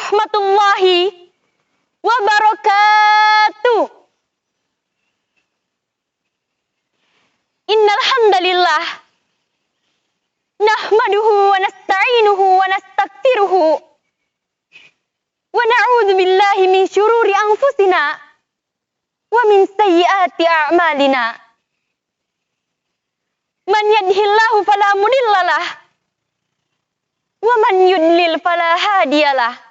warahmatullahi wabarakatuh. Innal hamdalillah nahmaduhu wa nasta'inuhu wa nastaghfiruhu wa na'udzu billahi min syururi anfusina wa min sayyiati a'malina. Man yahdihillahu fala mudhillalah wa man yudlil fala hadiyalah.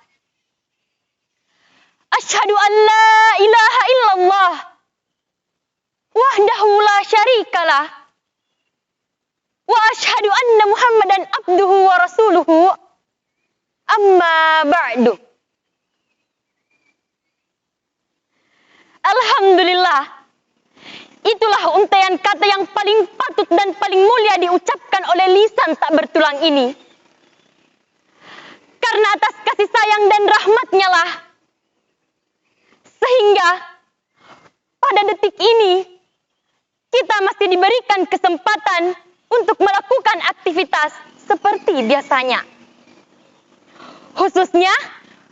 Asyhadu an la ilaha illallah wahdahu la syarikalah wa asyhadu anna Muhammadan abduhu wa rasuluhu. Amma ba'du. Alhamdulillah, itulah untaian kata yang paling patut dan paling mulia diucapkan oleh lisan tak bertulang ini. Karena atas kasih sayang dan rahmatnya lah, sehingga pada detik ini kita masih diberikan kesempatan untuk melakukan aktivitas seperti biasanya. Khususnya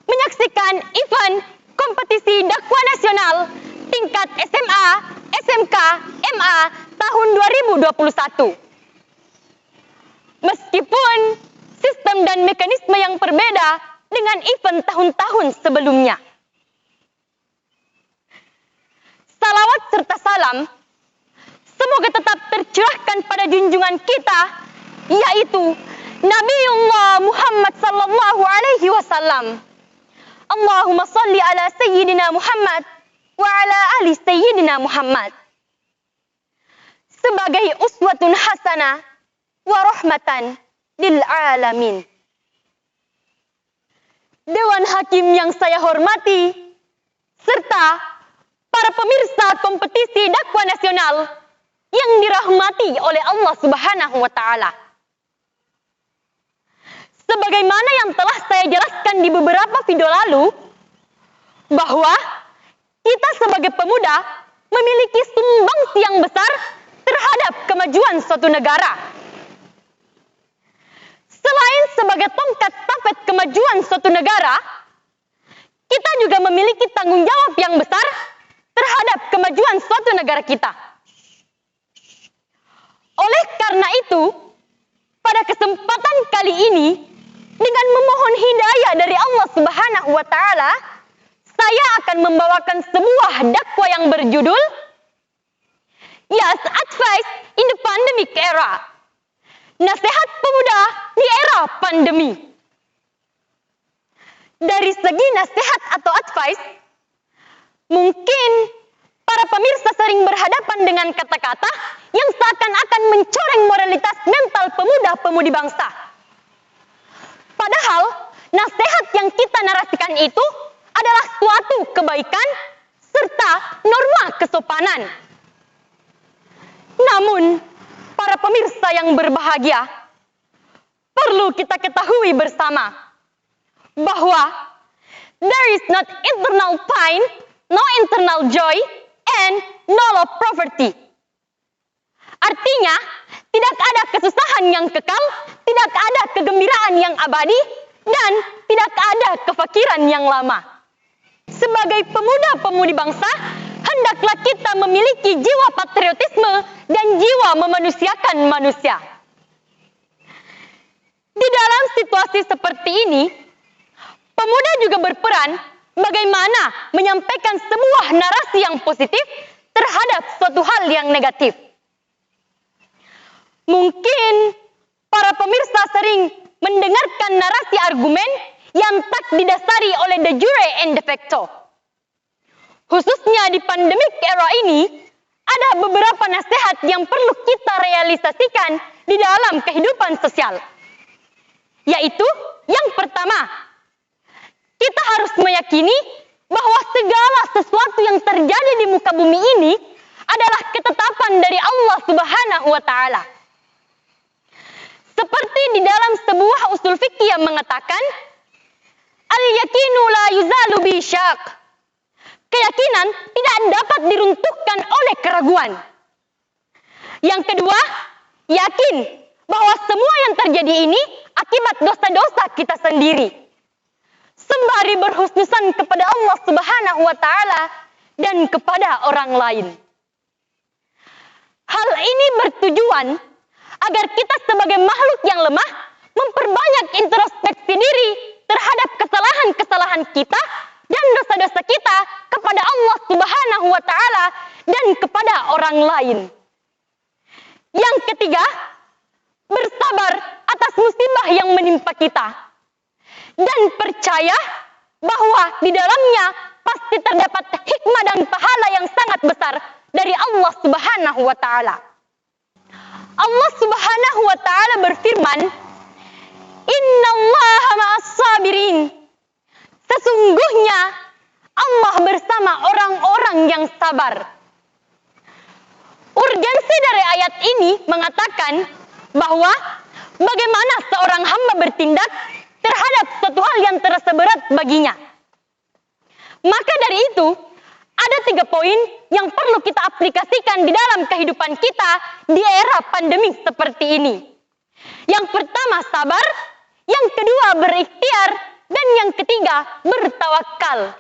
menyaksikan event kompetisi dakwah nasional tingkat SMA, SMK, MA tahun 2021. Meskipun sistem dan mekanisme yang berbeda dengan event tahun-tahun sebelumnya. Salawat serta salam semoga tetap tercurahkan pada junjungan kita, yaitu Nabiullah Muhammad sallallahu alaihi wasallam. Allahumma salli ala sayyidina Muhammad wa ala ali sayyidina Muhammad. Sebagai uswatun hasanah wa rahmatan lil alamin. Dewan Hakim yang saya hormati, serta para pemirsa kompetisi dakwah nasional yang dirahmati oleh Allah Subhanahu wa Ta'ala. Sebagaimana yang telah saya jelaskan di beberapa video lalu, bahwa kita sebagai pemuda memiliki sumbangsi yang besar terhadap kemajuan suatu negara. Selain sebagai tongkat stafet kemajuan suatu negara, kita juga memiliki tanggung jawab yang besar terhadap kemajuan suatu negara kita. Oleh karena itu, pada kesempatan kali ini, dengan memohon hidayah dari Allah Subhanahu wa Ta'ala, saya akan membawakan sebuah dakwah yang berjudul Yes, Advice in the Pandemic Era. Nasihat pemuda di era pandemi. Dari segi nasihat atau advice, mungkin para pemirsa sering berhadapan dengan kata-kata yang seakan-akan mencoreng moralitas mental pemuda-pemudi bangsa. Padahal, nasihat yang kita narasikan itu adalah suatu kebaikan serta norma kesopanan. Namun, para pemirsa yang berbahagia, perlu kita ketahui bersama bahwa there is not internal pain, no internal joy, and no love poverty. Artinya, tidak ada kesusahan yang kekal, tidak ada kegembiraan yang abadi, dan tidak ada kefakiran yang lama. Sebagai pemuda-pemudi bangsa, hendaklah kita memiliki jiwa patriotisme dan jiwa memanusiakan manusia. Di dalam situasi seperti ini, pemuda juga berperan bagaimana menyampaikan sebuah narasi yang positif terhadap suatu hal yang negatif. Mungkin para pemirsa sering mendengarkan narasi argumen yang tak didasari oleh de jure and de facto. Khususnya di pandemic era ini, ada beberapa nasihat yang perlu kita realisasikan di dalam kehidupan sosial. Yaitu, yang pertama, kita harus meyakini bahwa segala sesuatu yang terjadi di muka bumi ini adalah ketetapan dari Allah Subhanahu wa Ta'ala. Seperti di dalam sebuah usul fikih yang mengatakan, al-yakinu la yuzalu bi syak. Keyakinan tidak dapat diruntuhkan oleh keraguan. Yang kedua, yakin bahwa semua yang terjadi ini akibat dosa-dosa kita sendiri. sembari berhusnuzan kepada Allah Subhanahu wa taala dan kepada orang lain. Hal ini bertujuan agar kita sebagai makhluk yang lemah memperbanyak introspeksi diri terhadap kesalahan-kesalahan kita dan dosa-dosa kita kepada Allah Subhanahu wa taala dan kepada orang lain. Yang ketiga, bersabar atas musibah yang menimpa kita dan percaya bahwa di dalamnya pasti terdapat hikmah dan pahala yang sangat besar dari Allah Subhanahu wa taala. Allah Subhanahu wa taala berfirman, "Innallaha ma'as sabirin." Sesungguhnya Allah bersama orang-orang yang sabar. Urgensi dari ayat ini mengatakan bahwa bagaimana seorang hamba bertindak terhadap suatu hal yang terasa berat baginya. Maka dari itu, ada 3 poin yang perlu kita aplikasikan di dalam kehidupan kita di era pandemi seperti ini. Yang pertama, sabar. Yang kedua, berikhtiar. Dan yang ketiga, bertawakal.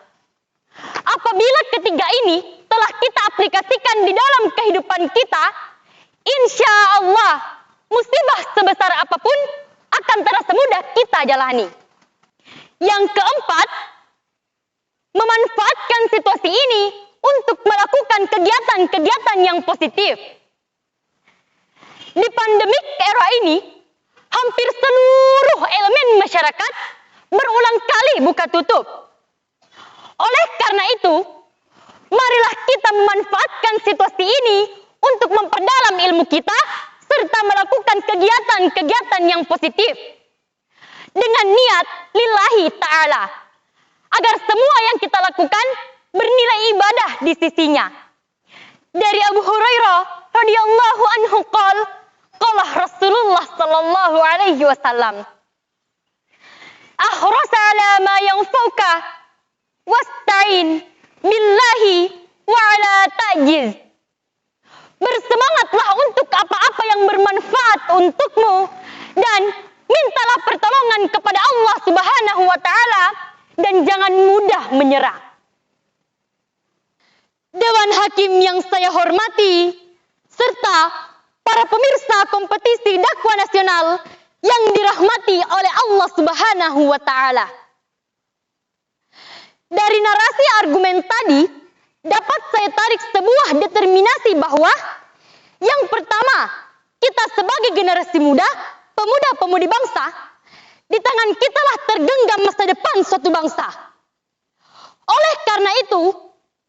Apabila ketiga ini telah kita aplikasikan di dalam kehidupan kita, insya Allah musibah sebesar apapun akan terasa mudah kita jalani. Yang keempat, memanfaatkan situasi ini untuk melakukan kegiatan-kegiatan yang positif. Di pandemik era ini, hampir seluruh elemen masyarakat berulang kali buka tutup. Oleh karena itu, marilah kita memanfaatkan situasi ini untuk memperdalam ilmu kita serta melakukan kegiatan-kegiatan yang positif dengan niat lillahi ta'ala, agar semua yang kita lakukan bernilai ibadah di sisinya. Dari Abu Hurairah radhiyallahu anhu qala Rasulullah sallallahu alaihi wasallam, "Ahras ala ma yanfauka wasta'in billahi wa ala ta'jiz." Bersemangatlah untuk apa-apa yang bermanfaat untukmu dan mintalah pertolongan kepada Allah Subhanahu wa taala dan jangan mudah menyerah. Dewan Hakim yang saya hormati serta para pemirsa kompetisi dakwah nasional yang dirahmati oleh Allah Subhanahu wa taala. Dari narasi argumen tadi dapat saya tarik sebuah determinasi bahwa yang pertama, kita sebagai generasi muda, pemuda-pemudi bangsa, di tangan kitalah tergenggam masa depan suatu bangsa. Oleh karena itu,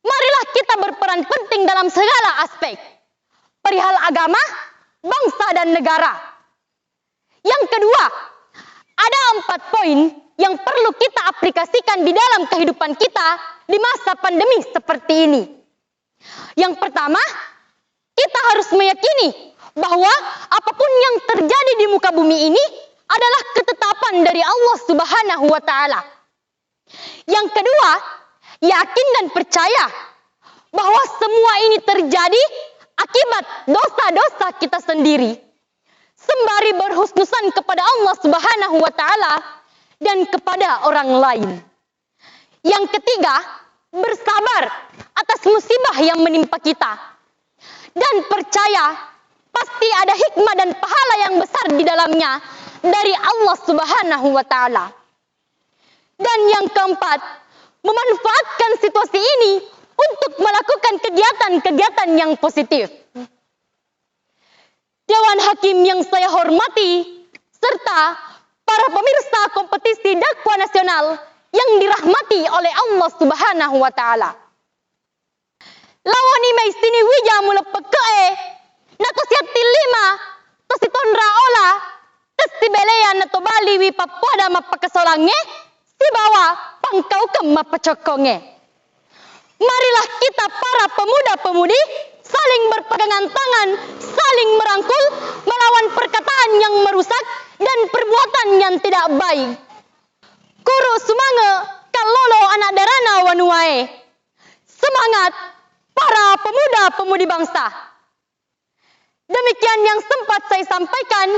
marilah kita berperan penting dalam segala aspek perihal agama, bangsa dan negara. Yang kedua, ada 4 poin yang perlu kita aplikasikan di dalam kehidupan kita di masa pandemi seperti ini. Yang pertama, kita harus meyakini bahwa apapun yang terjadi di muka bumi ini adalah ketetapan dari Allah Subhanahu wa taala. Yang kedua, yakin dan percaya bahwa semua ini terjadi akibat dosa-dosa kita sendiri, sembari berhusnuzan kepada Allah Subhanahu wa taala dan kepada orang lain. Yang ketiga, bersabar atas musibah yang menimpa kita dan percaya pasti ada hikmah dan pahala yang besar di dalamnya dari Allah Subhanahu wa taala. Dan yang keempat, memanfaatkan situasi ini untuk melakukan kegiatan-kegiatan yang positif. Dewan Hakim yang saya hormati serta para pemirsa kompetisi dakwah nasional yang dirahmati oleh Allah Subhanahu wa taala. Lawani mai sini wija mula pekee na tosiati 5 tositon raola tesibeleya na tobali wi papada mapakasolange si bawa pangkau ke mapacokonge. Marilah kita para pemuda-pemudi saling berpegangan tangan, saling merangkul melawan perkataan yang merusak dan perbuatan yang tidak baik. Kuru sumange kalolo anak darana wanuae. Semangat para pemuda-pemudi bangsa. Demikian yang sempat saya sampaikan.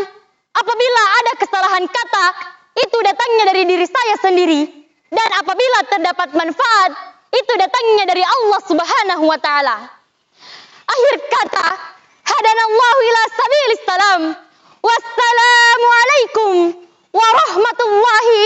Apabila ada kesalahan kata, itu datangnya dari diri saya sendiri. Dan apabila terdapat manfaat, itu datangnya dari Allah Subhanahu wa taala. Akhir kata, hadanallahu ila sabilis salam. Wassalamu alaikum warahmatullahi